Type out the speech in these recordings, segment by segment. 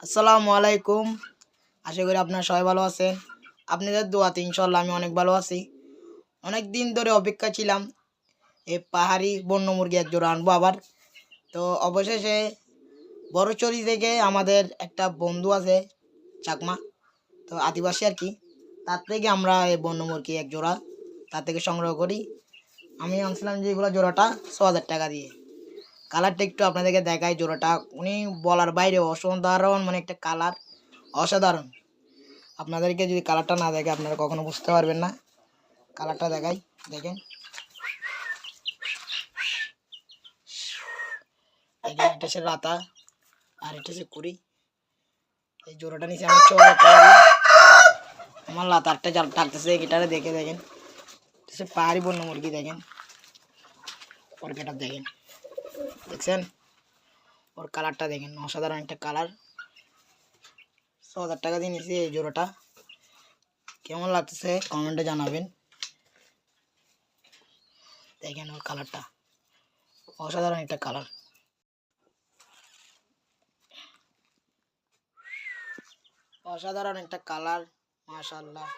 আসসালামু আলাইকুম। আশা করি আপনারা সবাই ভালো আছেন। আপনাদের দোয়াতে ইনশাল্লাহ আমি অনেক ভালো আছি। অনেক দিন ধরে অপেক্ষা ছিলাম এই পাহাড়ি বন্য মুরগি এক জোড়া আনবো আবার। তো অবশেষে বড়চড়ি থেকে আমাদের একটা বন্ধু আছে চাকমা, তো আদিবাসী আর কি, তার থেকে আমরা এই বন্য মুরগি এক জোড়া তার থেকে সংগ্রহ করি। আমি আনছিলাম যে এগুলো জোড়াটা ৬,০০০ টাকা দিয়ে। কালারটা একটু আপনাদেরকে দেখাই। জোড়াটা উনি বলার বাইরে অসাধারণ, মানে একটা কালার অসাধারণ। আপনাদেরকে যদি কালারটা না দেখে আপনারা কখনো বুঝতে পারবেন না। কালারটা দেখাই, দেখেন। দেখেন, এটা হচ্ছে রাতা আর এটা হচ্ছে কুড়ি। এই জোড়াটা নিচে আমি ৬,০০০ টাকা দিয়ে। আমার লাতারটা জাল টাকতেছে গিটারে, দেখে দেখেন। হচ্ছে পাহাড়ি বন্য মুরগি, দেখেন ওর গেটা দেখেন, দেখছেন ওর কালারটা দেখেন, অসাধারণ একটা কালার। ৬,০০০ টাকা দিয়ে নিয়েছি এই জোড়াটা। কেমন লাগতেছে কমেন্টে জানাবেন। দেখেন ওর কালারটা, অসাধারণ একটা কালার। অসাধারণ একটা কালার, মাশাআল্লাহ,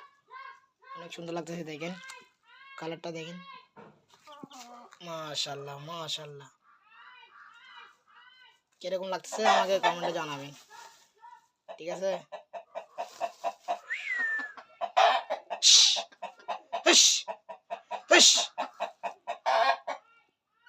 অনেক সুন্দর লাগতেছে। দেখেন কালারটা, দেখেন, মাশাআল্লাহ মাশাআল্লাহ। কিরকম লাগতেছে আমাকে কমেন্টে জানাবেন, ঠিক আছে। হুশ হুশ হুশ।